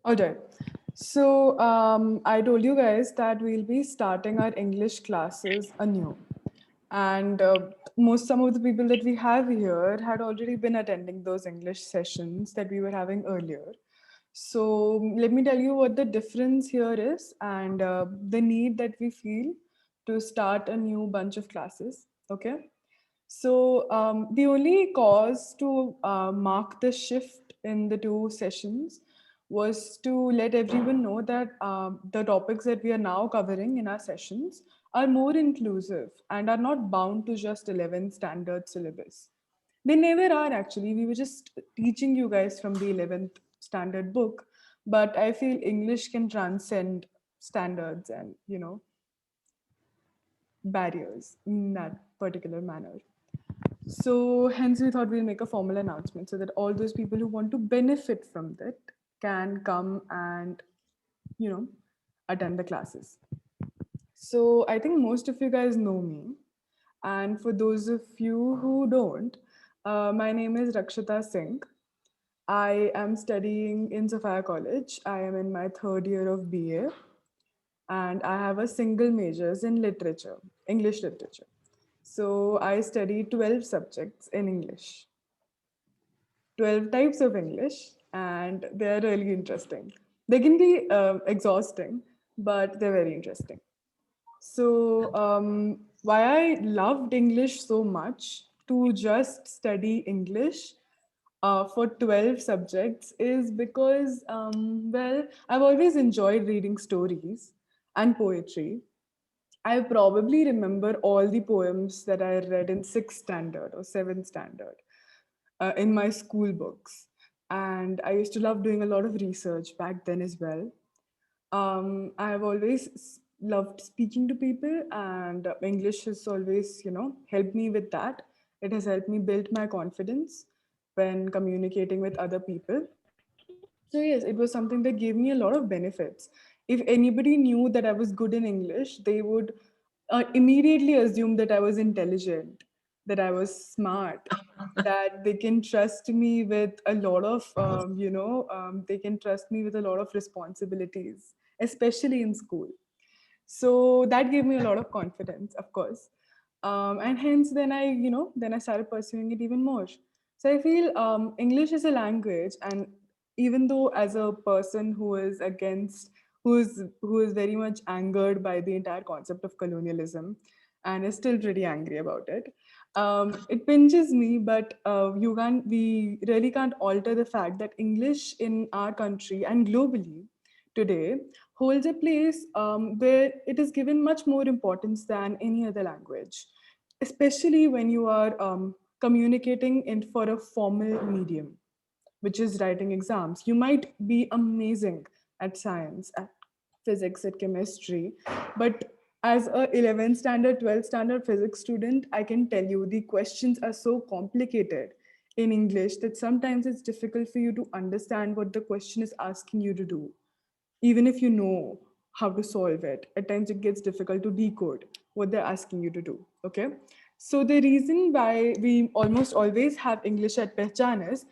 All right. So I told you guys that we'll be starting our English classes anew, and most some of the people that we have here had already been attending those English sessions that we were having earlier. So let me tell you what the difference here is and the need that we feel to start a new bunch of classes. Okay. So the only cause to mark the shift in the two sessions was to let everyone know that the topics that we are now covering in our sessions are more inclusive and are not bound to just 11th standard syllabus. They never are actually. We were just teaching you guys from the 11th standard book, but I feel English can transcend standards and, barriers in that particular manner. So, hence, we thought we'll make a formal announcement so that all those people who want to benefit from that can come and, you know, attend the classes. So, I think most of you guys know me. And for those of you who don't, my name is Rakshita Singh. I am studying in Sophia College. I am in my third year of BA, and I have a single majors in literature, English literature. So I study 12 subjects in English. 12 types of English, and they're really interesting. They can be exhausting, but they're very interesting. So, why I loved English so much to just study English for 12 subjects is because, well, I've always enjoyed reading stories and poetry. I probably remember all the poems that I read in sixth standard or seventh standard in my school books. And I used to love doing a lot of research back then as well. I have always loved speaking to people, and English has always, helped me with that. It has helped me build my confidence when communicating with other people. So yes, it was something that gave me a lot of benefits. If anybody knew that I was good in English, they would immediately assume that I was intelligent, that I was smart, that they can trust me with a lot of, they can trust me with a lot of responsibilities, especially in school. So that gave me a lot of confidence, of course. And hence then I started pursuing it even more. So I feel English is a language, and even though as a person who is very much angered by the entire concept of colonialism and is still pretty angry about it, it pinches me, but we really can't alter the fact that English in our country and globally today holds a place where it is given much more importance than any other language, especially when you are communicating in for a formal medium, which is writing exams. You might be amazing at science, at physics, at chemistry, but as a 11th standard, 12th standard physics student, I can tell you the questions are so complicated in English that sometimes it's difficult for you to understand what the question is asking you to do, even if you know how to solve it. At times it gets difficult to decode what they're asking you to do. Okay. So the reason why we almost always have English at Pehchaan is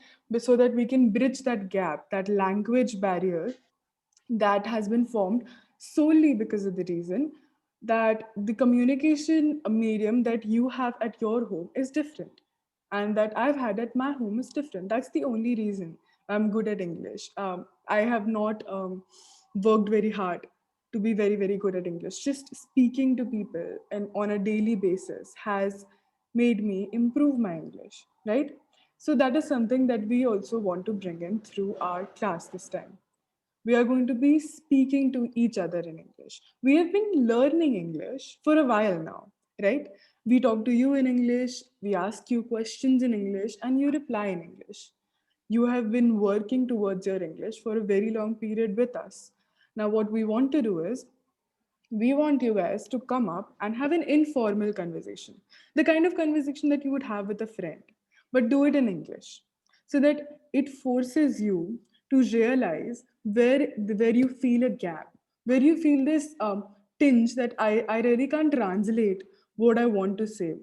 so that we can bridge that gap, that language barrier that has been formed solely because of the reason that the communication medium that you have at your home is different and that I've had at my home is different. That's the only reason I'm good at English. I have not worked very hard to be very, very good at English. Just speaking to people and on a daily basis has made me improve my English, right? So that is something that we also want to bring in through our class this time. We are going to be speaking to each other in English. We have been learning English for a while now, right? We talk to you in English, we ask you questions in English, and you reply in English. You have been working towards your English for a very long period with us. Now, what we want to do is we want you guys to come up and have an informal conversation, the kind of conversation that you would have with a friend, but do it in English so that it forces you to realize where you feel a gap, where you feel this tinge that I really can't translate what I want to say.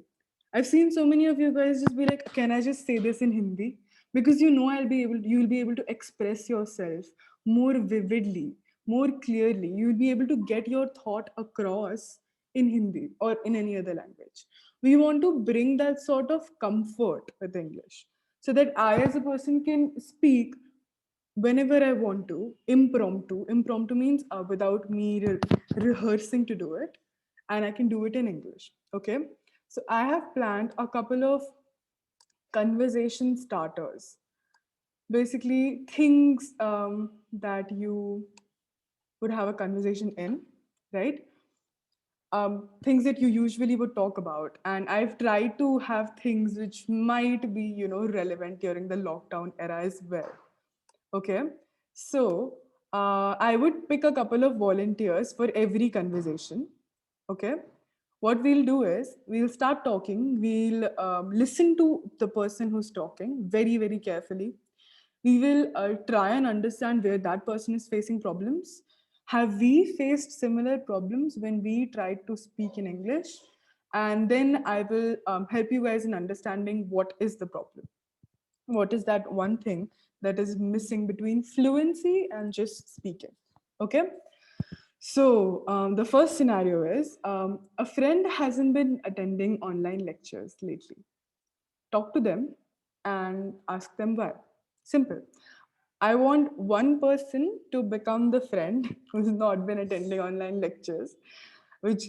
I've seen so many of you guys just be like, can I just say this in Hindi? because you know you'll be able to express yourself more vividly, more clearly. You'll be able to get your thought across in Hindi or in any other language. We want to bring that sort of comfort with English, so that I as a person can speak whenever I want to, impromptu. Impromptu means without me rehearsing to do it, and I can do it in English. Okay, so I have planned a couple of conversation starters, basically things that you would have a conversation in, right? Things that you usually would talk about, and I've tried to have things which might be, relevant during the lockdown era as well. Okay, so I would pick a couple of volunteers for every conversation. Okay, what we'll do is we'll start talking, we'll listen to the person who's talking very, very carefully. We will try and understand where that person is facing problems. Have we faced similar problems when we tried to speak in English? And then I will help you guys in understanding what is the problem. What is that one thing that is missing between fluency and just speaking? Okay. So the first scenario is a friend hasn't been attending online lectures lately. Talk to them and ask them why. Simple. I want one person to become the friend who's not been attending online lectures, which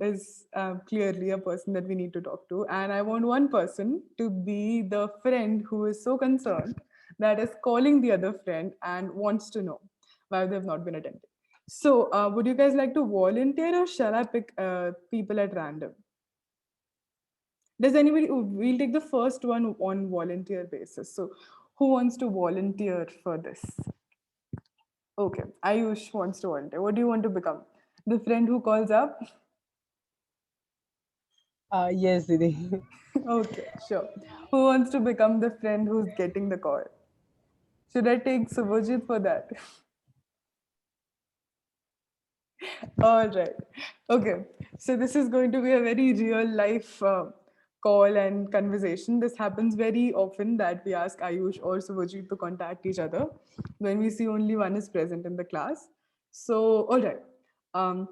is clearly a person that we need to talk to. And I want one person to be the friend who is so concerned that is calling the other friend and wants to know why they've not been attending. So, would you guys like to volunteer, or shall I pick people at random? Does anybody? We'll take the first one on volunteer basis. So, who wants to volunteer for this? Okay, Ayush wants to volunteer. What do you want to become? The friend who calls up? Yes, Didi. Okay, sure. Who wants to become the friend who's getting the call? Should I take Subhajit for that? All right. Okay. So this is going to be a very real life call and conversation. This happens very often that we ask Ayush or Subhajit to contact each other when we see only one is present in the class. So, all right. Um,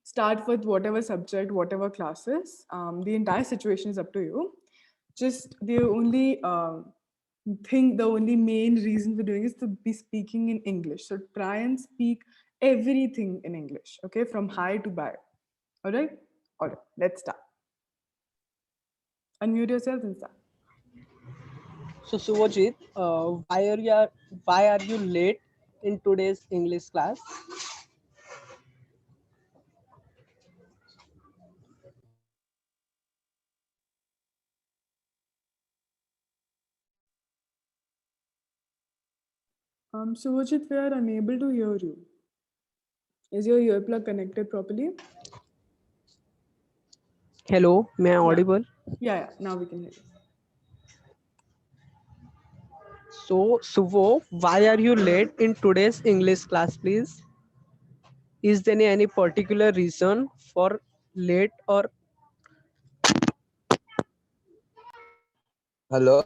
Start with whatever subject, whatever classes. The entire situation is up to you. Just the only thing, the only main reason for doing is to be speaking in English. So try and speak everything in English, okay, from high to bye. All right? All right, let's start. Unmute yourself and start. So Subhajit, why are you late in today's English class? Suvajit, we are unable to hear you. Is your earplug connected properly? Hello, may I Yeah. audible? Yeah, now we can hear you. So Suvo, why are you late in today's English class, please? Is there any particular reason for late or Hello.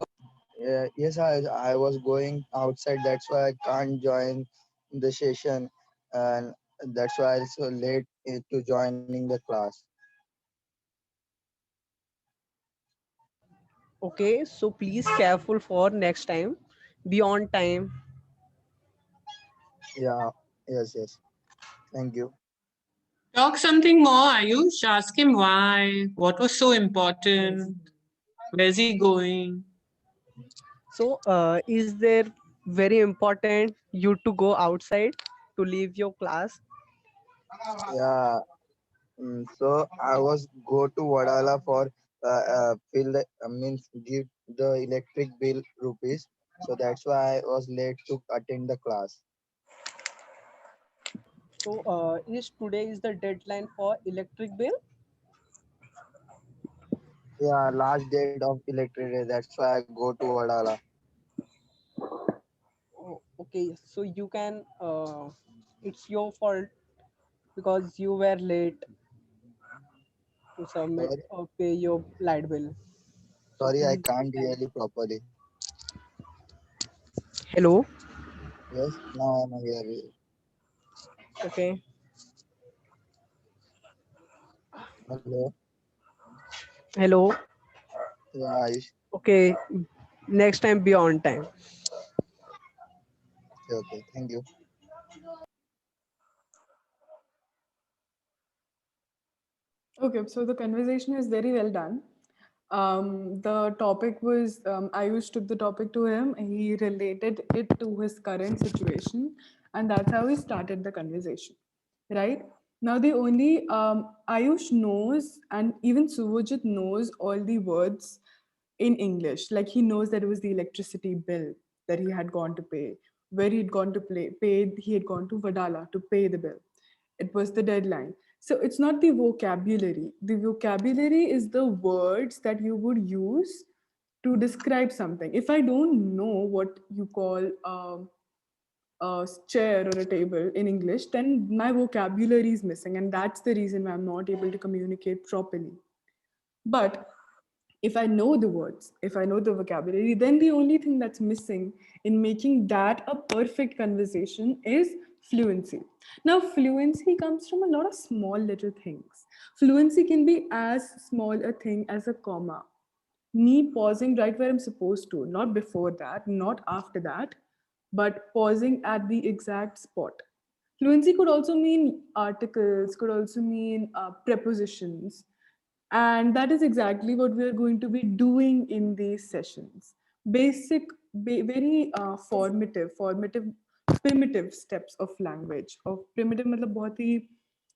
Yes, I was going outside. That's why I can't join the session, and that's why I'm so late to joining the class. okay? So please careful for next time. Be on time. Yeah. Yes. Yes. Thank you. Talk something more, Ayush. Ask him why. What was so important? Where's he going? So is there very important you to go outside to leave your class? Yeah. So I was go to Wadala for fill the means give the electric bill rupees. So that's why I was late to attend the class. So is today is the deadline for electric bill? Yeah. Last date of electric day. That's why I go to Wadala. Oh, okay, so you can it's your fault because you were late to submit Sorry. or pay your light bill. So Sorry, I please be can't hear kind. you properly. Hello. Yes, now I'm here. Okay. Hello. Hello. Yeah, Ayush. Okay. Next time be on time. Okay, okay. Thank you. Okay, so the conversation is very well done. The topic was Ayush took the topic to him. He related it to his current situation, and that's how we started the conversation. Right now, the only Ayush knows, and even Suvajit knows all the words in English. Like he knows that it was the electricity bill that he had gone to pay, where he'd gone to pay. He had gone to Vadala to pay the bill. It was the deadline. So it's not the vocabulary. The vocabulary is the words that you would use to describe something. If I don't know what you call a chair or a table in English, then my vocabulary is missing, and that's the reason why I'm not able to communicate properly. But if I know the words, if I know the vocabulary, then the only thing that's missing in making that a perfect conversation is fluency. Now, fluency comes from a lot of small little things. Fluency can be as small a thing as a comma, me pausing right where I'm supposed to, not before that, not after that, but pausing at the exact spot. Fluency could also mean articles, could also mean prepositions. And that is exactly what we are going to be doing in these sessions. Basic, very formative, primitive steps of language. Of primitive, matlab bahut hi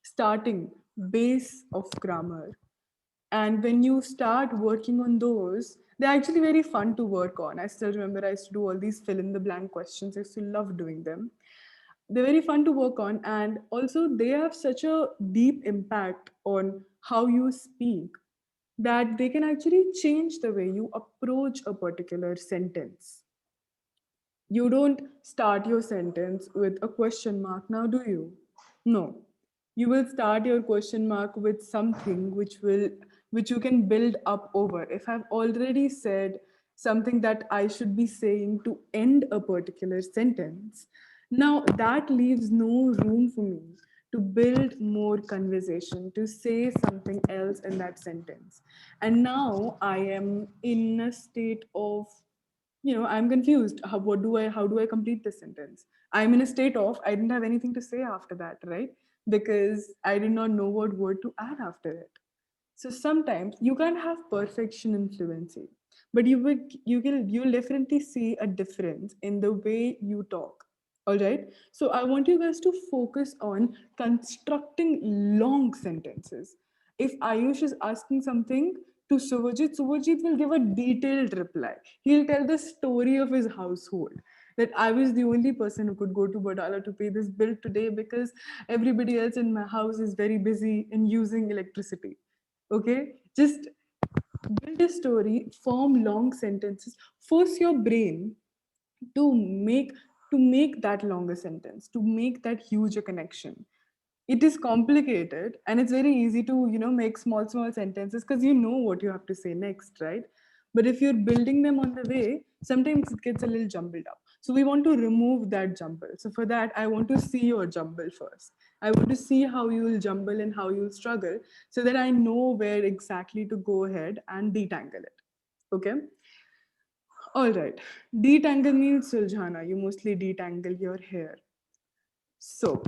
starting base of grammar. And when you start working on those, they're actually very fun to work on. I still remember I used to do all these fill in the blank questions. I used to love doing them. They're very fun to work on, and also they have such a deep impact on how you speak that they can actually change the way you approach a particular sentence. You don't start your sentence with a question mark now, do you? No, you will start your question mark with something which you can build up over. If I've already said something that I should be saying to end a particular sentence, now that leaves no room for me to build more conversation, to say something else in that sentence. And now I am in a state of, I'm confused. How do I complete this sentence? I'm in a state of, I didn't have anything to say after that, right? Because I did not know what word to add after it. So sometimes you can't have perfection in fluency, but you'll definitely see a difference in the way you talk. All right. So I want you guys to focus on constructing long sentences. If Ayush is asking something to Suvajit, Suvajit will give a detailed reply. He'll tell the story of his household. That I was the only person who could go to Badala to pay this bill today because everybody else in my house is very busy in using electricity. Okay, just build a story, form long sentences, force your brain to make to make that longer sentence, to make that huge a connection. It is complicated, and it's very easy to make small sentences because you know what you have to say next, right? But if you're building them on the way, sometimes it gets a little jumbled up. So we want to remove that jumble. So for that, I want to see your jumble first. I want to see how you will jumble and how you'll struggle, so that I know where exactly to go ahead and detangle it. Okay. All right. Detangle means suljhana. You mostly detangle your hair. So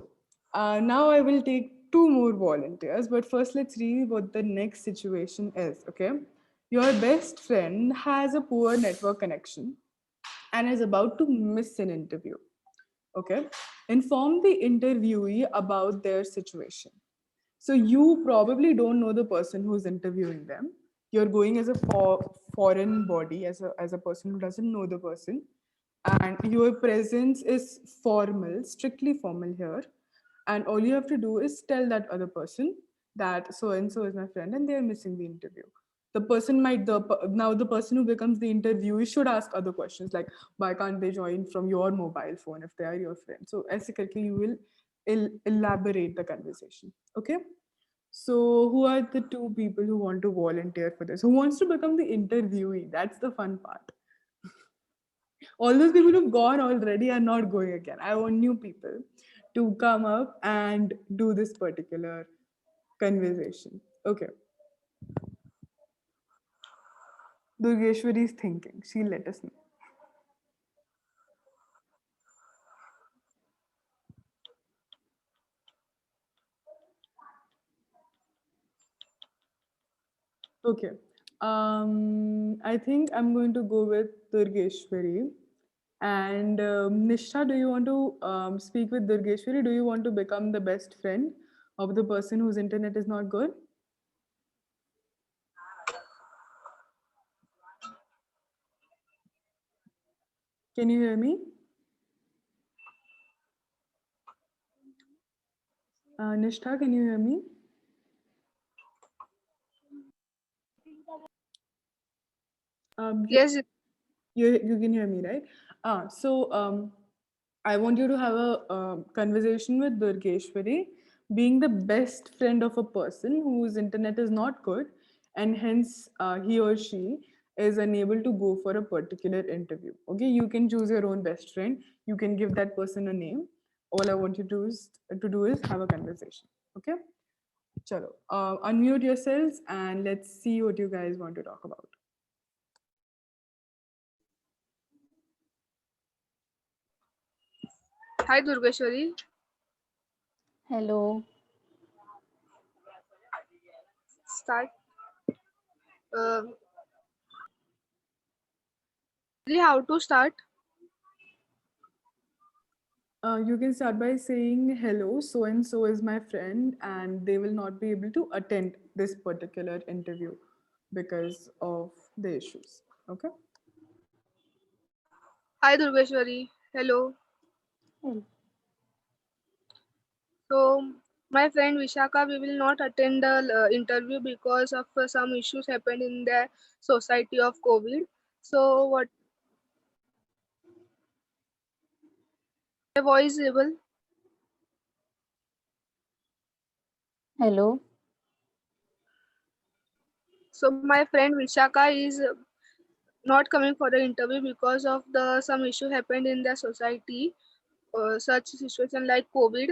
now I will take two more volunteers, but first let's read what the next situation is. Okay. Your best friend has a poor network connection and is about to miss an interview. Okay. Inform the interviewee about their situation. So you probably don't know the person who's interviewing them. You're going as a foreign body, as a person who doesn't know the person, and your presence is formal, strictly formal here. And all you have to do is tell that other person that so and so is my friend, and they are missing the interview. The person might now the person who becomes the interviewee should ask other questions like why can't they join from your mobile phone if they are your friend. So as you will elaborate the conversation. Okay. So, who are the two people who want to volunteer for this? Who wants to become the interviewee? That's the fun part. All those people who've gone already are not going again. I want new people to come up and do this particular conversation. Okay. Durgeshwari is thinking. She'll let us know. Okay. I think I'm going to go with Durgeshwari. And Nishtha, do you want to speak with Durgeshwari? Do you want to become the best friend of the person whose internet is not good? Can you hear me? Nishtha, can you hear me? You, Yes, you can hear me, right? I want you to have a conversation with Durgeshwari, being the best friend of a person whose internet is not good, and hence he or she is unable to go for a particular interview. Okay, you can choose your own best friend. You can give that person a name. All I want you to do is have a conversation. Okay, chalo. Unmute yourselves and let's see what you guys want to talk about. hi Durgeshwari. Hello. Start. Uh, Didi, how to start? You can start by saying, hello, so and so is my friend, and they will not be able to attend this particular interview because of the issues. Okay. Hi Durgeshwari. Hello. Hello. So my friend Vishaka, we will not attend the interview because of some issues happened in the society of COVID. So what my voice is able? Hello. So my friend Vishaka is not coming for the interview because of the some issue happened in the society, such situation like COVID.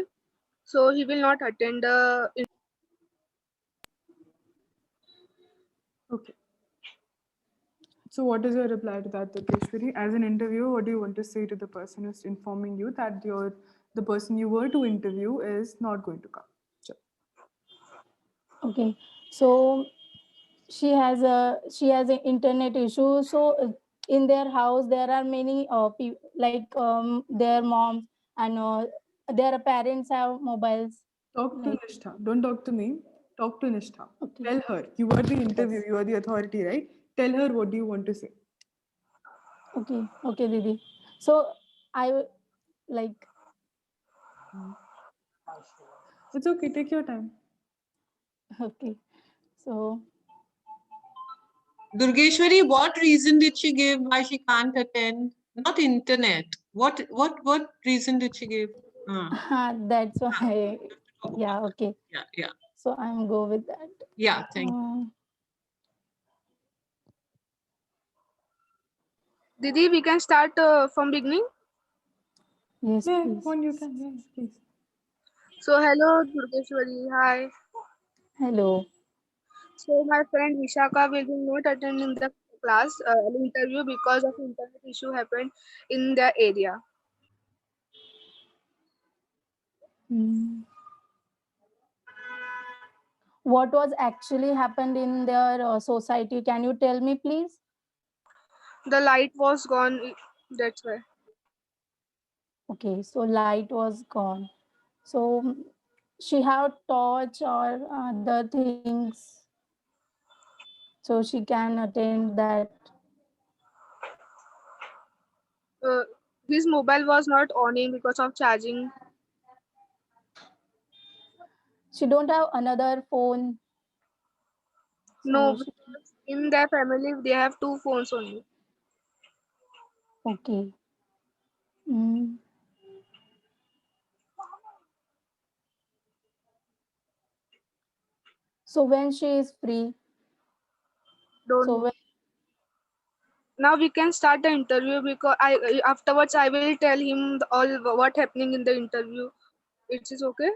So he will not attend the. Okay. So, what is your reply to that, Durgeshwari? As an interviewer, what do you want to say to the person who's informing you that the person you were to interview is not going to come? Sure. Okay. So she has an internet issue. So in their house there are many like their moms and their parents have mobiles. Talk to Like Nishtha. Don't talk to me. Talk to Nishtha. okay. Tell her. You are the interview. Yes. You are the authority, right? Tell her what do you want to say. Okay. Okay, Didi. So like It's okay. Take your time. okay. So Durgeshwari, what reason did she give why she can't attend? Not internet. What reason did she give? that's why. We have to talk about Yeah. that. Okay. Yeah, yeah, So I'm go with that. yeah. Thank you. Didi, we can start from beginning. Yes, Yeah, please. one you can. Yeah, please. So hello Durgeshwari. Hi. Hello. So my friend Vishaka will be not attending the class interview because of internet issue happened in the area. Mm. What was actually happened in their society? Can you tell me, please? The light was gone. That's why. Okay, so light was gone. So she had torch or other things, so she can attend that. Uh, his mobile was not on because of charging. She don't have another phone, No, so she, because in their family they have two phones only. okay. Mm. So when she is free, Don't so know. Now we can start the interview because I afterwards I will tell him all what happening in the interview. It is okay.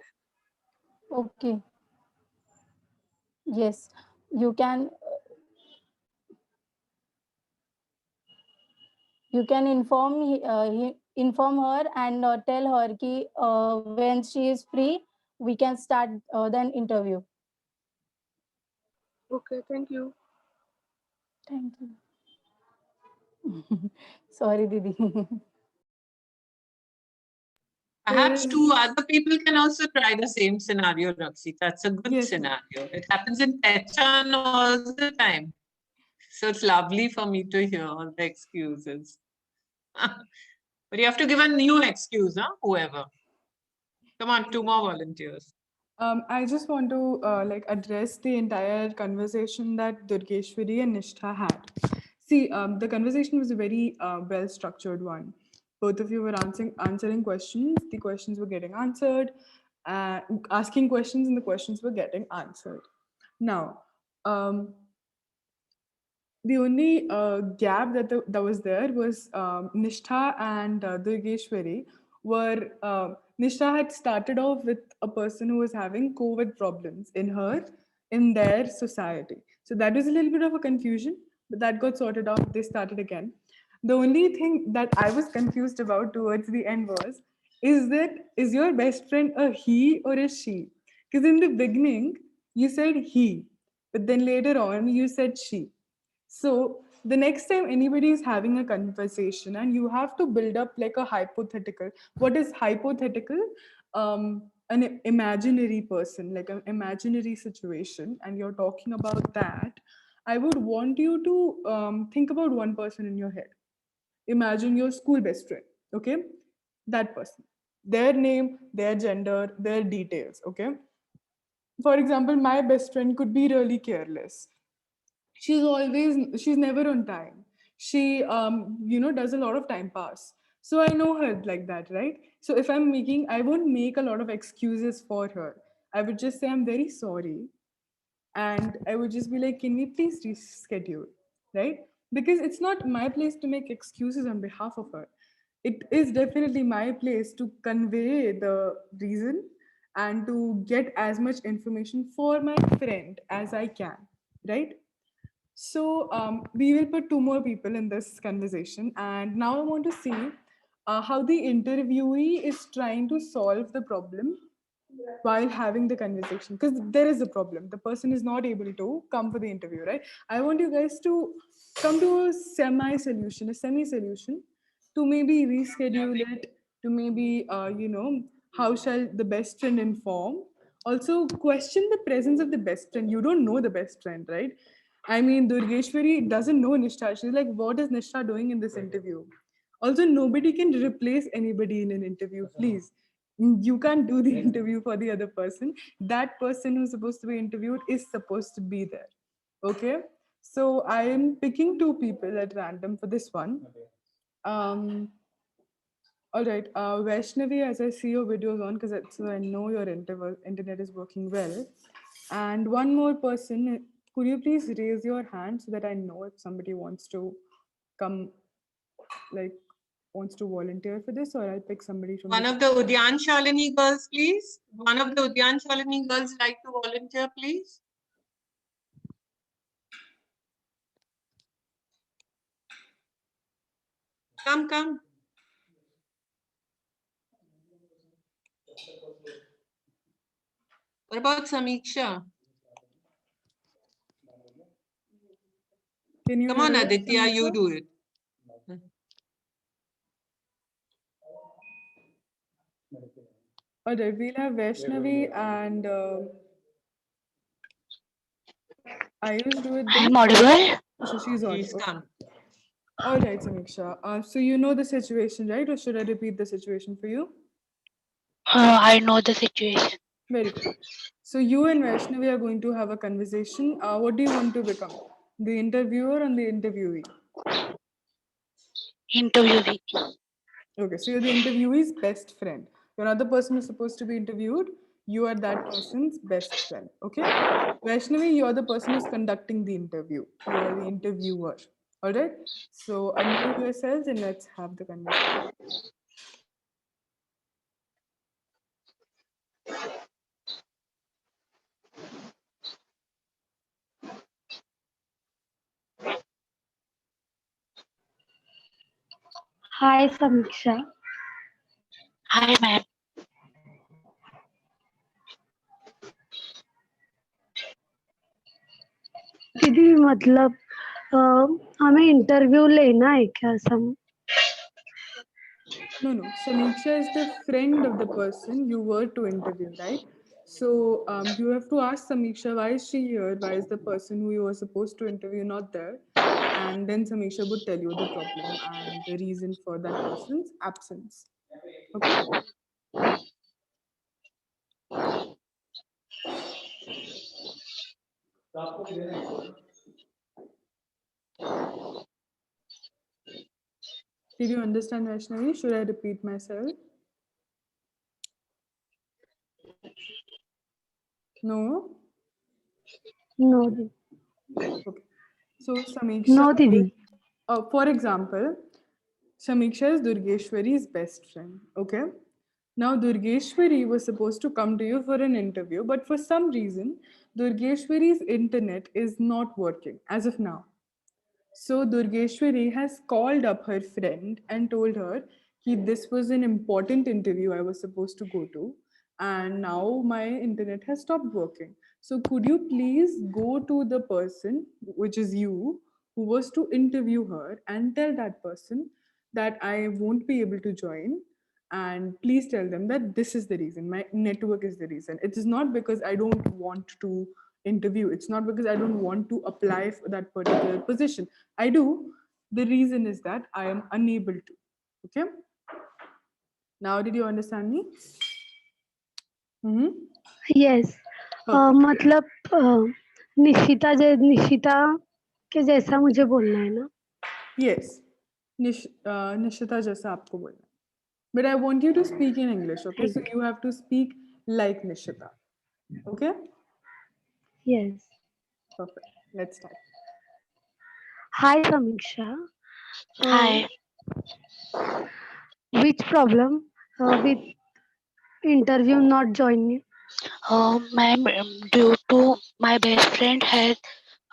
Okay. Yes, you can. You can inform her and tell her ki when she is free, we can start then interview. Okay, thank you. Thank you. Sorry, Didi. There Perhaps two is, other people can also try the same scenario, Rakshita. It's a good yes, ma'am. scenario. It happens in Pehchaan all the time. So it's lovely for me to hear all the excuses. But you have to give a new excuse, huh? Whoever. Come on, two more volunteers. I just want to like address the entire conversation that Durgeshwari and Nishtha had. See, the conversation was a very well structured one. Both of you were answering questions. The questions were getting answered, asking questions, and the questions were getting answered. Now, um, the only gap that was there was Nishtha and Durgeshwari were Nishtha had started off with a person who was having COVID problems in their society. So that was a little bit of a confusion, but that got sorted out. They started again. The only thing that I was confused about towards the end was, is your best friend a he or a she? Because in the beginning you said he, but then later on you said she. So the next time anybody is having a conversation and you have to build up like a hypothetical. What is hypothetical? An imaginary person, like an imaginary situation, and you're talking about that. I would want you to think about one person in your head. Imagine your school best friend, okay? That person. Their name, their gender, their details, okay? For example, my best friend could be really careless. She's never on time. She does a lot of time pass. So I know her like that, right? So if I won't make a lot of excuses for her. I would just say I'm very sorry, and I would just be like, can we please reschedule, right? Because it's not my place to make excuses on behalf of her. It is definitely my place to convey the reason and to get as much information for my friend as I can, right? So we will put two more people in this conversation, and now I want to see how the interviewee is trying to solve the problem while having the conversation, because there is a problem. The person is not able to come for the interview, right? I want you guys to come to a semi solution, to maybe reschedule it, to maybe how shall the best friend inform. Also question the presence of the best friend. You don't know the best friend, right? I mean, Durgeshwari doesn't know Nishtha. She's like, what is Nishtha doing in this interview? Also, nobody can replace anybody in an interview, please. You can't do the interview for the other person. That person who's supposed to be interviewed is supposed to be there. Okay? So I am picking two people at random for this one. um all right, Vaishnavi, as I see your videos on, because so I know your internet is working well. And one more person, could you please raise your hand so that I know if somebody wants to come, like, wants to volunteer for this, or I'll pick somebody from the One group. of the Udyan Shalini girls, please. One of the Udyan Shalini girls like to volunteer, please. Come, come. What about Samiksha? Can you Come on, hear us, Aditya, you Samisha? do it. All right, we'll have Vaishnavi and Ayush do it I then. am audible. So she's Please audible. come. All right, Samiksha. So you know the situation, right? Or should I repeat the situation for you? I know the situation. Very good. So you and Vaishnavi are going to have a conversation. What do you want to become? The interviewer and the interviewee? Interviewee. Okay, so you're the interviewee's best friend. You're not the person who's supposed to be interviewed. You are that person's best friend. Okay? Vaishnavi, you're the person who's conducting the interview. You are the interviewer. All right. So unmute yourselves and let's have the conversation. Hi Samiksha. Hi, ma'am. दीदी मतलब हमें interview लेना है क्या सम? No, no. Samiksha is the friend of the person you were to interview, right? So you have to ask Samiksha why is she here? Why is the person who you were supposed to interview not there? And then Samiksha would tell you the problem and the reason for that person's absence. Okay? Did you understand, Vaishnavi? Should I repeat myself? No? No दीदी. Okay. So Samiksha No is, दीदी. for example, Samiksha is Durgeshwari's best friend. Okay. Now Durgeshwari was supposed to come to you for an interview, but for some reason, Durgeshwari's internet is not working as of now. So Durgeshwari has called up her friend and told her that this was an important interview I was supposed to go to, and now my internet has stopped working. So could you please go to the person, which is you, who was to interview her, and tell that person that I won't be able to join, and please tell them that this is the reason, my network is the reason. It is not because I don't want to interview, it's not because I don't want to apply for that particular position. I do. The reason is that I am unable to. Okay. Now, did you understand me? Mm-hmm. Yes. Perfect. मतलब निशिता के जैसा मुझे बोलना है ना? Yes. Nishita jaisa aapko bolna. But I want you to speak in English. Okay. So ठीक. you have to speak like Nishita. Okay. Yes. Perfect. Let's start. Hi Samiksha. Uh, Hi. which problem with interview not joining? Ma'am, due to my best friend has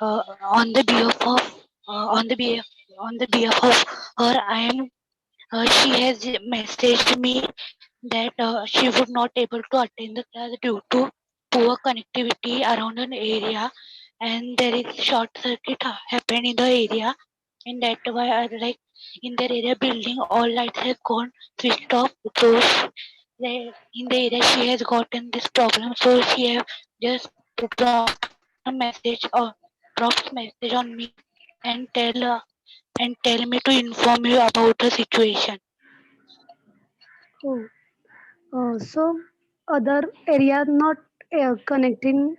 on the behalf of on the behalf of her, I am she has messaged me that she would not able to attend the class due to poor connectivity around an area, and there is short circuit happened in the area, and that why I like in that area building all lights have gone switched off. So in the area she has gotten this problem, so she have just dropped a message or dropped message on me and tell me to inform you about the situation. Oh, so other area not connecting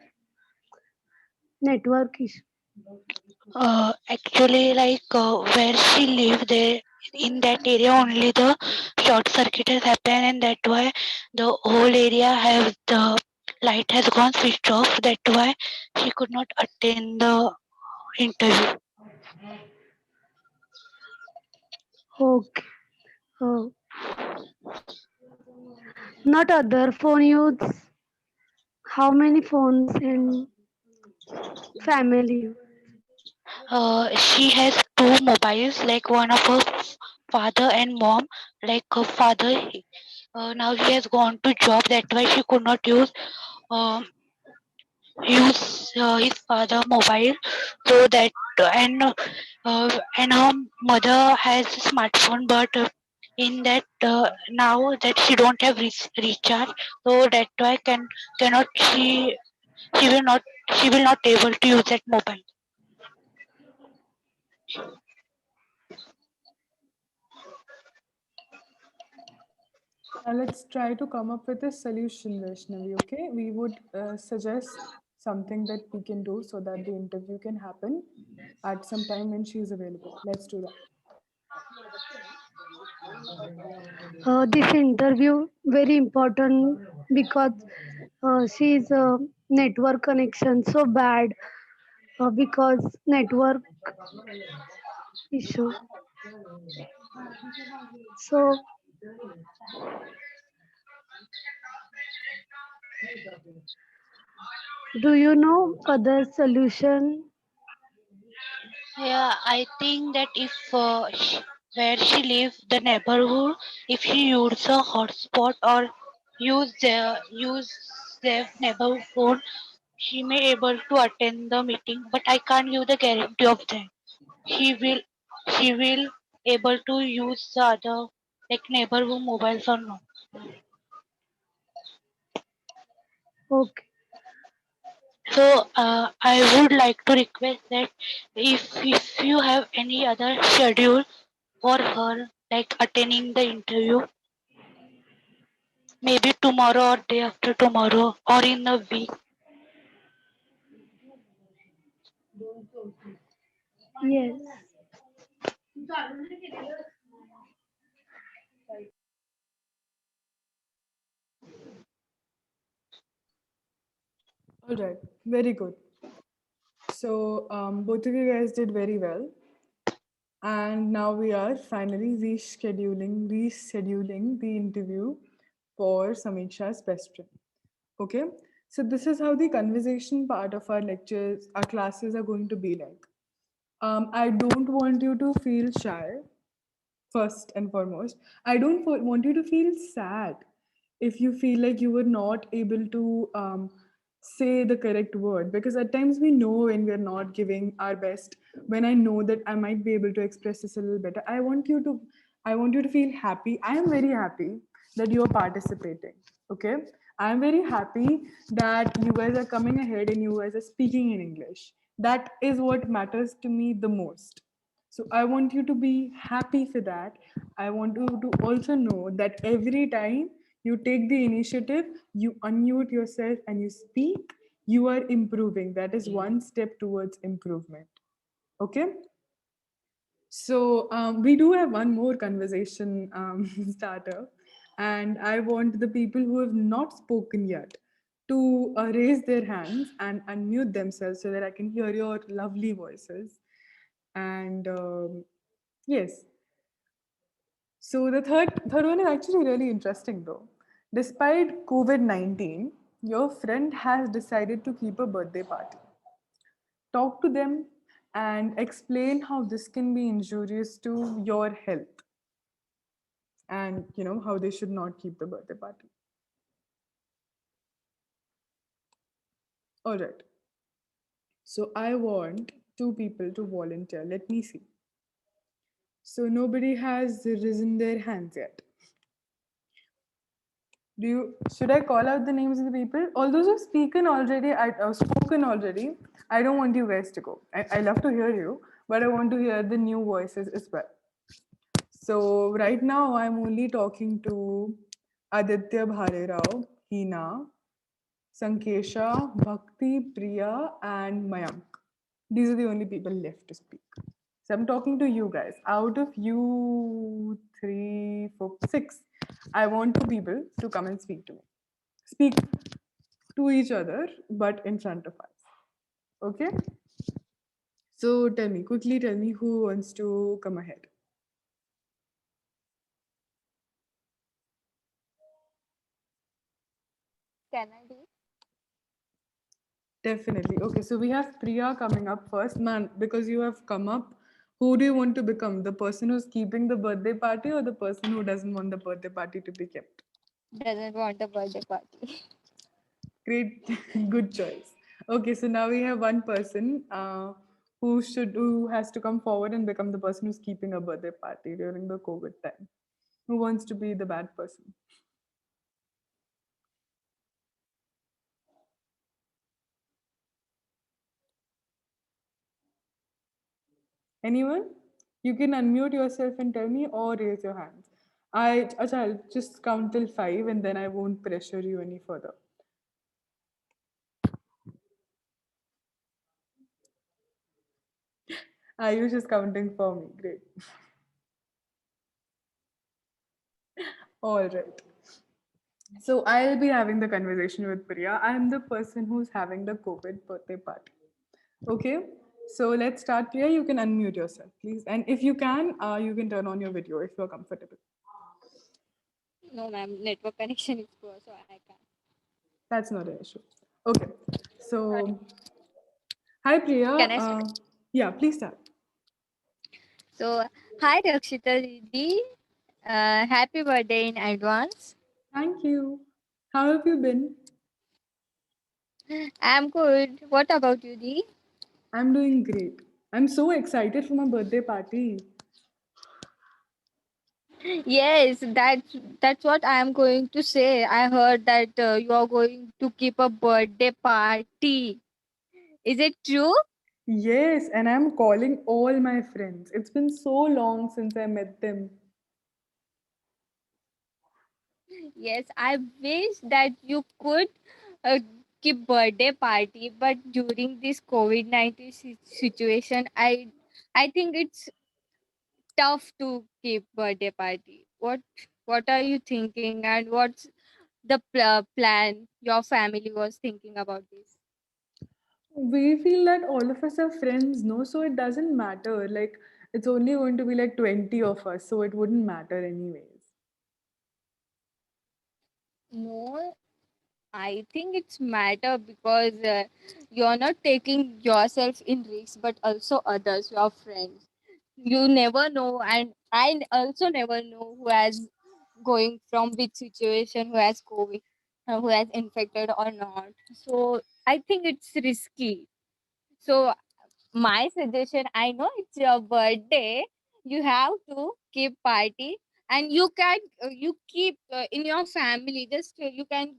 network issue. Actually, like where she live there in that area, only the short circuit has happened, and that why the whole area have the light has gone switched off. That why she could not attend the interview. Okay. Uh, not other phone use. How many phones in family? She has two mobiles, like one of her father and mom. Like her father, now he has gone to job. That why she could not uh, use his father mobile, so that and and her mother has a smartphone, but in that now that she don't have recharge, so that why cannot she will not she will not able to use that mobile. Now let's try to come up with a solution, Vaishnavi. Okay, we would suggest something that we can do so that the interview can happen at some time when she is available. Let's do that. This interview very important because she's network connection so bad because network issue. So, do you know other solution? Yeah, I think that if where she lives, the neighborhood, if she use a hotspot or use their neighborhood phone, she may able to attend the meeting. But I can't give the guarantee of that. She will she will able to use the other like neighborhood mobiles or not. Okay. So I would like to request that if you have any other schedule for her, like attending the interview, maybe tomorrow or day after tomorrow or in a week. Yes. All right, very good. So both of you guys did very well, and now we are finally rescheduling the interview for Samiksha's best friend. Okay, so this is how the conversation part of our lectures, our classes are going to be like. I don't want you to feel shy, first and foremost. I don't want you to feel sad if you feel like you were not able to say the correct word, because at times we know when we're not giving our best. When I know that I might be able to express this a little better, I want you to feel happy. I am very happy that you are participating. Okay, I am very happy that you guys are coming ahead and you guys are speaking in English. That is what matters to me the most. So I want you to be happy for that. I want you to also know that every time you take the initiative, you unmute yourself and you speak, you are improving. That is one step towards improvement. Okay? So we do have one more conversation starter, and I want the people who have not spoken yet to raise their hands and unmute themselves so that I can hear your lovely voices. And yes, so the third one is actually really interesting though. Despite COVID-19, your friend has decided to keep a birthday party. Talk to them and explain how this can be injurious to your health, and how they should not keep the birthday party. All right. So I want two people to volunteer. Let me see. So nobody has risen their hands yet. Do you should I call out the names of the people? All those who've spoken already. I don't want you guys to go. I love to hear you, but I want to hear the new voices as well. So right now I'm only talking to Aditya Bhare Rao, Hina, Sankesha, Bhakti, Priya, and Mayank. These are the only people left to speak. So I'm talking to you guys. Out of you, three, four, six, I want two people to come and speak to me. Speak to each other, but in front of us. Okay? So quickly tell me who wants to come ahead. Can I do? Definitely. Okay, so we have Priya coming up first. Man, because you have come up, who do you want to become? The person who's keeping the birthday party or the person who doesn't want the birthday party to be kept? Doesn't want a birthday party. Great, good choice. Okay, so now we have one person who has to come forward and become the person who's keeping a birthday party during the COVID time. Who wants to be the bad person? Anyone? You can unmute yourself and tell me, or raise your hands. I'll just count till five, and then I won't pressure you any further. Ayush is counting for me. Great. All right. So I'll be having the conversation with Priya. I'm the person who's having the COVID birthday party. Okay. So let's start. Priya, you can unmute yourself, please. And if you can turn on your video if you're comfortable. No, ma'am. Network connection is poor, so I can't. That's not an issue. Okay. Sorry. So, hi, Priya. Can I start? Yeah, please start. So, hi, Rakshita Didi. Happy birthday in advance. Thank you. How have you been? I'm good. What about you, Dee? I'm doing great. I'm so excited for my birthday party. Yes, that's what I am going to say. I heard that you are going to keep a birthday party. Is it true? Yes, and I'm calling all my friends. It's been so long since I met them. Yes, I wish that you could uh, keep birthday party, but during this COVID-19 situation, I think it's tough to keep birthday party. What are you thinking, and what's the plan your family was thinking about this? We feel that all of us are friends, no? So it doesn't matter. Like, it's only going to be like 20 of us, so it wouldn't matter anyways. No, I think it's matter because you're not taking yourself in risk, but also others, your friends. You never know, and I also never know who has going from which situation, who has COVID, who has infected or not. So I think it's risky. So my suggestion, I know it's your birthday, you have to keep party, and you can you keep in your family. Just you can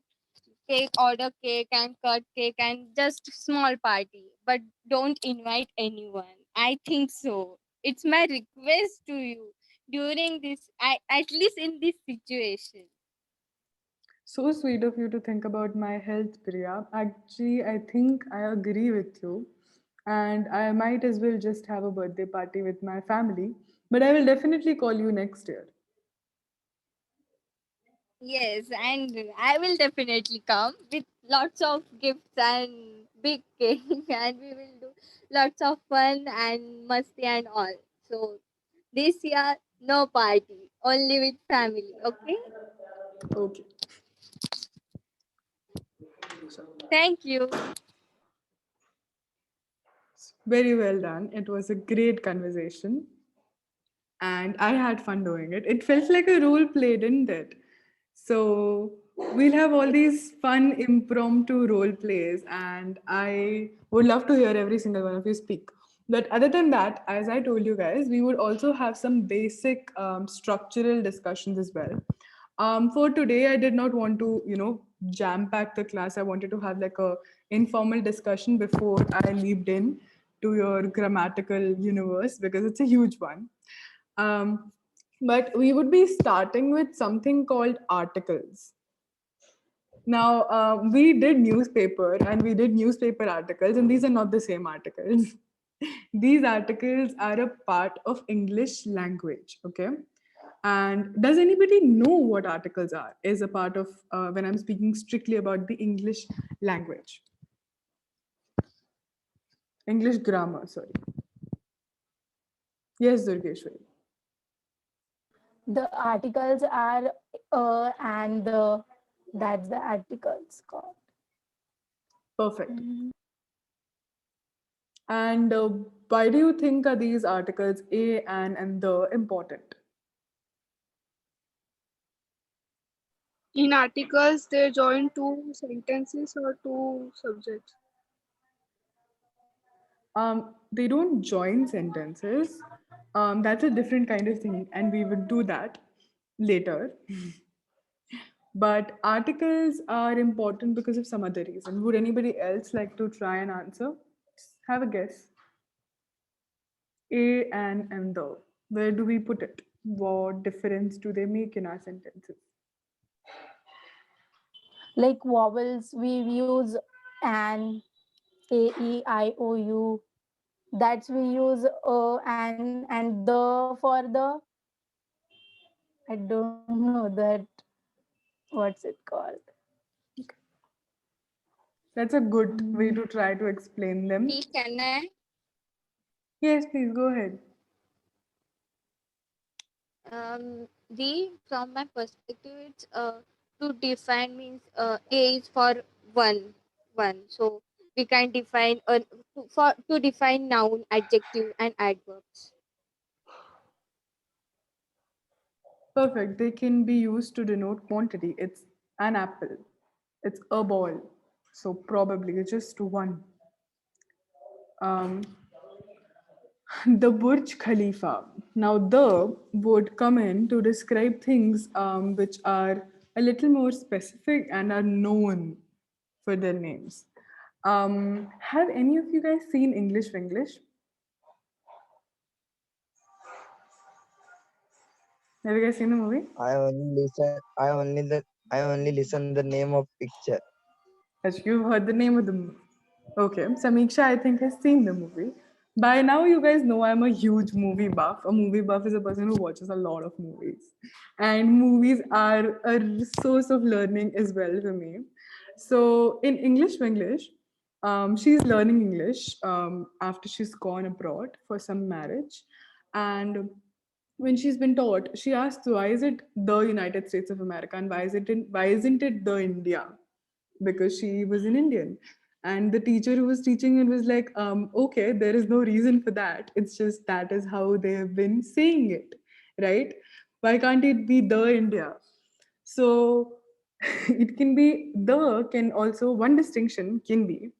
cake, order cake and cut cake and just small party, but don't invite anyone. I think so. It's my request to you during this, at least in this situation. So sweet of you to think about my health, Priya. Actually, I think I agree with you. And I might as well just have a birthday party with my family. But I will definitely call you next year. Yes, and I will definitely come with lots of gifts and big cake, and we will do lots of fun and musty and all. So this year, no party, only with family. Okay. Okay. Thank you. Very well done. It was a great conversation. And I had fun doing it. It felt like a role play, didn't it? So we'll have all these fun impromptu role plays, and I would love to hear every single one of you speak. But other than that, as I told you guys, we would also have some basic structural discussions as well. For today, I did not want to, jam pack the class. I wanted to have like a informal discussion before I leaped in to your grammatical universe because it's a huge one. Um, but we would be starting with something called articles. Now, we did newspaper and we did newspaper articles, and these are not the same articles. These articles are a part of English language, okay? And does anybody know what articles are? Is a part of when I'm speaking strictly about the English language, English grammar, sorry. Yes, Durgeshwari. The articles are and the that's the articles called. Perfect. And why do you think are these articles a, and the important? In articles, they join two sentences or two subjects. They don't join sentences. That's a different kind of thing, and we would do that later. But articles are important because of some other reason. Would anybody else like to try and answer? Have a guess. A, and the. Where do we put it? What difference do they make in our sentences? Like vowels, we use an, a, e, I, o, u. That's we use and the for the. I don't know that. What's it called? That's a good way to try to explain them. Can I? Yes, please go ahead. The from my perspective, it's to define means A is for one, one. So we can define for to define noun, adjective, and adverbs. Perfect. They can be used to denote quantity. It's an apple. It's a ball. So probably just one. Um, the Burj Khalifa. Now, the would come in to describe things which are a little more specific and are known for their names. Have any of you guys seen English English? Have you guys seen the movie? I only listen the name of picture. As you've heard the name of the movie. Okay, Samiksha, I think, has seen the movie. By now, you guys know I'm a huge movie buff. A movie buff is a person who watches a lot of movies. And movies are a source of learning as well for me. So, in English, she's learning English after she's gone abroad for some marriage. And when she's been taught, she asks, why is it the United States of America and why isn't it the India? Because she was an Indian. And the teacher who was teaching it was like, okay, there is no reason for that. It's just that is how they have been saying it, right? Why can't it be the India? So it can be can also, one distinction can be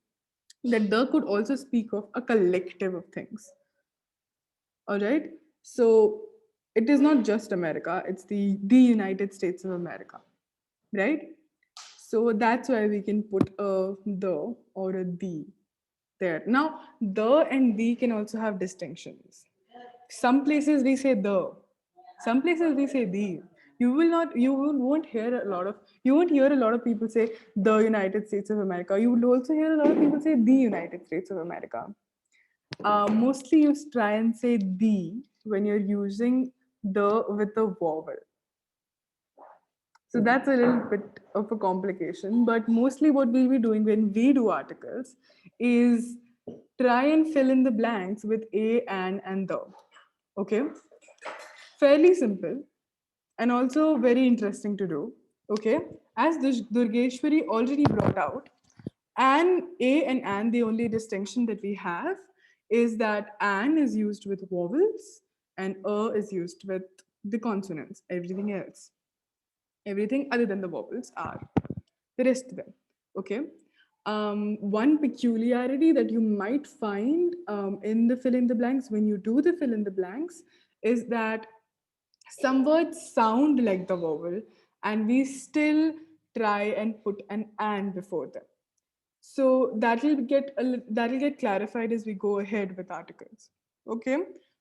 that the could also speak of a collective of things. All right. So it is not just America, it's the United States of America, right? So that's why we can put a the or a the there. Now, the and the can also have distinctions. Some places we say the, some places we say the. Won't hear a lot of, you won't hear a lot of people say the United States of America. You would also hear a lot of people say the United States of America. Mostly you try and say the when you're using the with a vowel. So that's a little bit of a complication. But mostly what we'll be doing when we do articles is try and fill in the blanks with a, and the. Okay? Fairly simple and also very interesting to do. Okay? As Durgeshwari already brought out, the only distinction that we have is that an is used with vowels and is used with the consonants. Everything other than the vowels are the rest of them. Okay. One peculiarity that you might find in the fill in the blanks when you do the fill in the blanks is that some words sound like the vowel and we still try and put an and before them. So that'll get clarified as we go ahead with articles. Okay.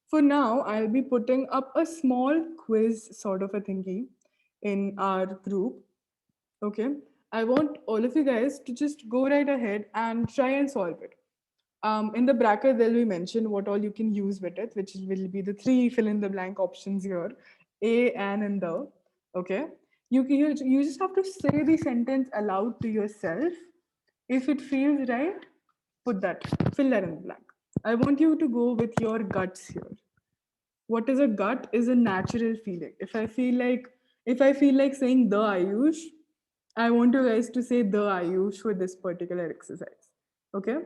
For now, I'll be putting up a small quiz sort of a thingy in our group. Okay. I want all of you guys to just go right ahead and try and solve it. In the bracket, there will be mentioned what all you can use with it, which will be the three fill in the blank options here: a, an, and the. Okay. You just have to say the sentence aloud to yourself. If it feels right, put that, fill that in the blank. I want you to go with your guts here. What is a gut is a natural feeling. If I feel like saying the Ayush, I want you guys to say the Ayush for this particular exercise. Okay?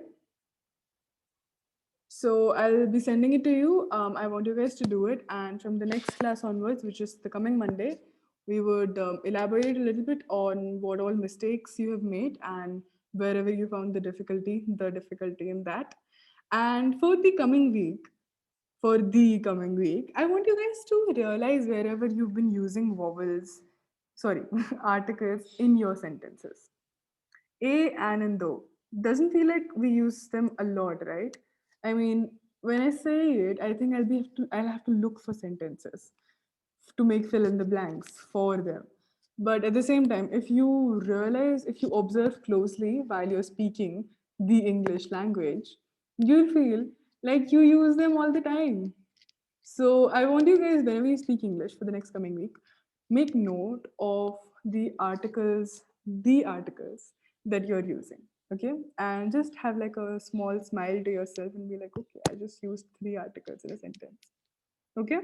So I'll be sending it to you. I want you guys to do it. And from the next class onwards, which is the coming Monday, we would elaborate a little bit on what all mistakes you have made and wherever you found the difficulty in that. And for the coming week, I want you guys to realize wherever you've been using vowels, sorry, articles in your sentences. A, and, and though. Doesn't feel like we use them a lot, right? I mean, when I say it, I think I'll have to look for sentences to make fill in the blanks for them. But at the same time, if you observe closely while you're speaking the English language, you'll feel like you use them all the time. So I want you guys, whenever you speak English for the next coming week, make note of the articles that you're using. Okay, and just have like a small smile to yourself and be like, okay, I just used 3 articles in a sentence. Okay.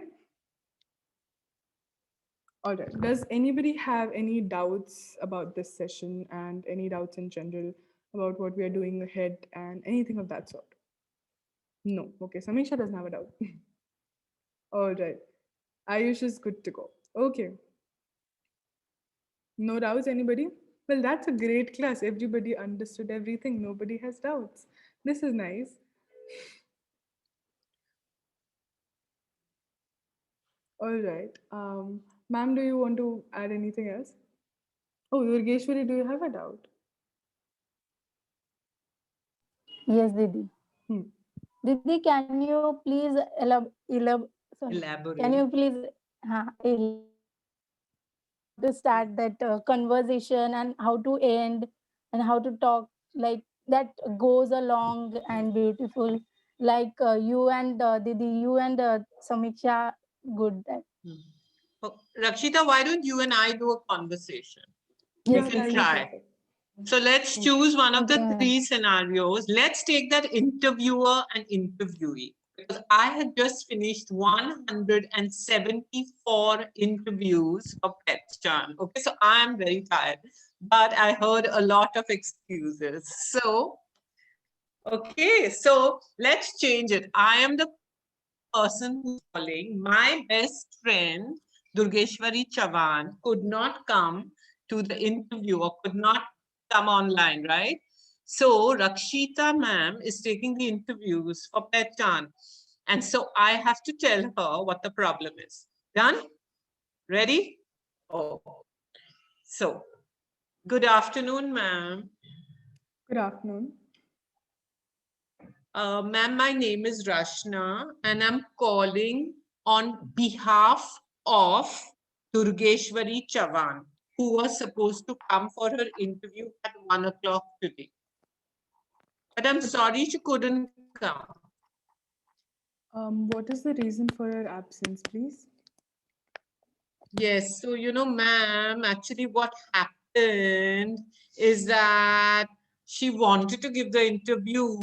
All right. Does anybody have any doubts about this session and any doubts in general about what we are doing ahead and anything of that sort? No. Okay. Samisha doesn't have a doubt. All right. Ayush is good to go. Okay. No doubts, anybody? Well, that's a great class. Everybody understood everything. Nobody has doubts. This is nice. All right. Ma'am, do you want to add anything else? Oh, Durgeshwari, do you have a doubt? Yes, Didi. Hmm. Didi, can you please sorry, can you Elaborate. please elaborate how to start that conversation and how to end and how to talk like that goes along and beautiful like you and Didi, you and Samiksha, good that. Hmm. Oh, Rakshita, why don't you and I do a conversation? We Yeah, Yes, can that'll yes, be try. perfect. So let's Okay. choose one of the okay, three ma'am. scenarios. Let's take that interviewer and interviewee. Because I had just finished 174 interviews for Pehchaan. Okay, so I am very tired, but I heard a lot of excuses. So, okay, so let's change it. I am the person who's calling. My best friend, Durgeshwari Chavan, could not come to the interview or could not come online, right? So Rakshita ma'am is taking the interviews for Pehchaan. And so I have to tell her what the problem is. Done? Ready? Oh, so good afternoon, ma'am. Good afternoon. Ma'am, my name is Rashna, and I'm calling on behalf of Durgeshwari Chavan, who was supposed to come for her interview at 1 o'clock today. But I'm sorry she couldn't come. What is the reason for your absence, please? Yes, so ma'am, actually, what happened is that she wanted to give the interview,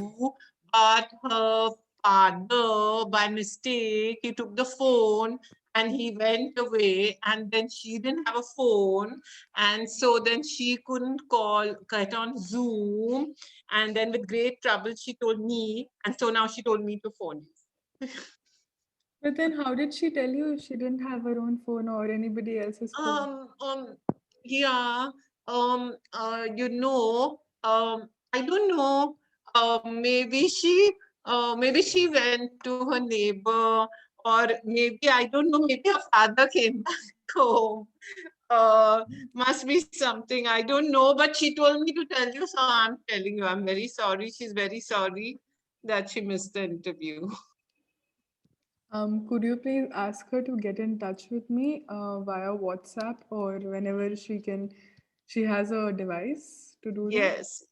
but her father, by mistake, he took the phone and he went away, and then she didn't have a phone, and so then she couldn't get on Zoom, and then with great trouble, she told me, and so now she told me to phone you. But then, how did she tell you she didn't have her own phone or anybody else's phone? Um, um, yeah, I don't know. Maybe she went to her neighbor, or maybe I don't know. Maybe her father came back home. Must be something I don't know. But she told me to tell you, so I'm telling you. I'm very sorry. She's very sorry that she missed the interview. Could you please ask her to get in touch with me via WhatsApp or whenever she can? She has a device to do that. Yes.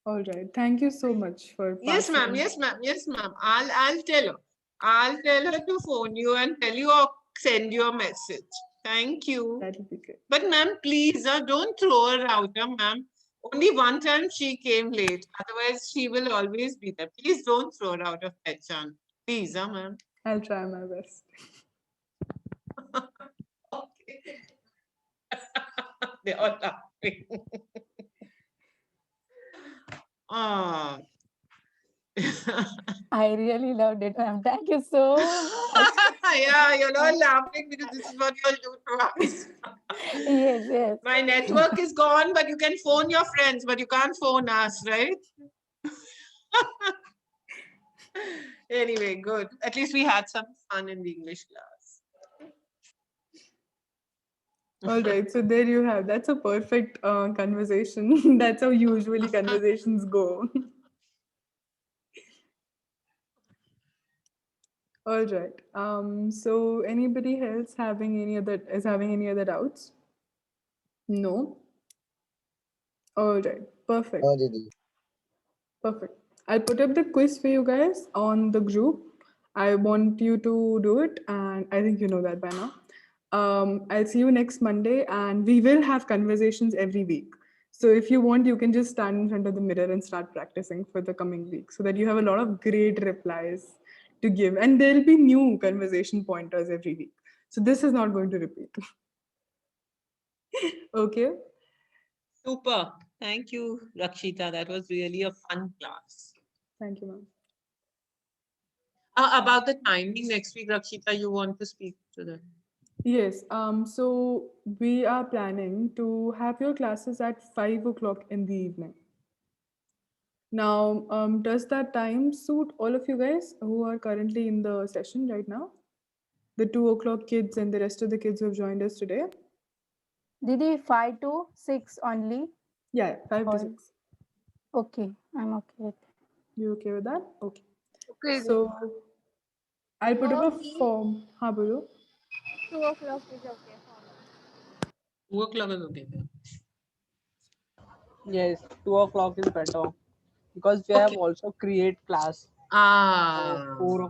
All right. Thank you so much for Yes, ma'am. passing. Yes, ma'am. Yes, ma'am. I'll tell her. I'll tell her to phone you and tell you or send you a message. Thank you. That'll be good. But ma'am, please, don't throw her out, ma'am. Only one time she came late. Otherwise, she will always be there. Please don't throw her out of Pehchaan. Please, ma'am. I'll try my best. Okay. They are laughing. Ah. I really loved it, ma'am. Thank you so much. Yeah, you're all laughing because this is what you'll do to us. Yes, yes. My network is gone, but you can phone your friends, but you can't phone us, right? Anyway, good. At least we had some fun in the English class. All right. So there you have. That's a perfect conversation. That's how usually conversations go. All right. So anybody else having any other doubts? No. All right. Perfect. No, Didi. Perfect. I'll put up the quiz for you guys on the group. I want you to do it, and I think you know that by now. I'll see you next Monday, and we will have conversations every week. So if you want, you can just stand in front of the mirror and start practicing for the coming week so that you have a lot of great replies to give. And there'll be new conversation pointers every week. So this is not going to repeat. Okay. Super. Thank you, Rakshita. That was really a fun class. Thank you, ma'am. About the timing next week, Rakshita, you want to speak to that? Yes. So we are planning to have your classes at 5 o'clock in the evening. Now, does that time suit all of you guys who are currently in the session right now? The 2 o'clock kids and the rest of the kids who have joined us today? Didi, 5 to 6 only. Yeah, 5 to Or 6. okay, I'm okay with it. You okay with that? Okay. Okay. So I'll put up For a me, form. Ha, bolo. 2 o'clock is okay for me. 2 o'clock is okay. Yes, 2 o'clock is better because we have Okay. also create class Ah. 4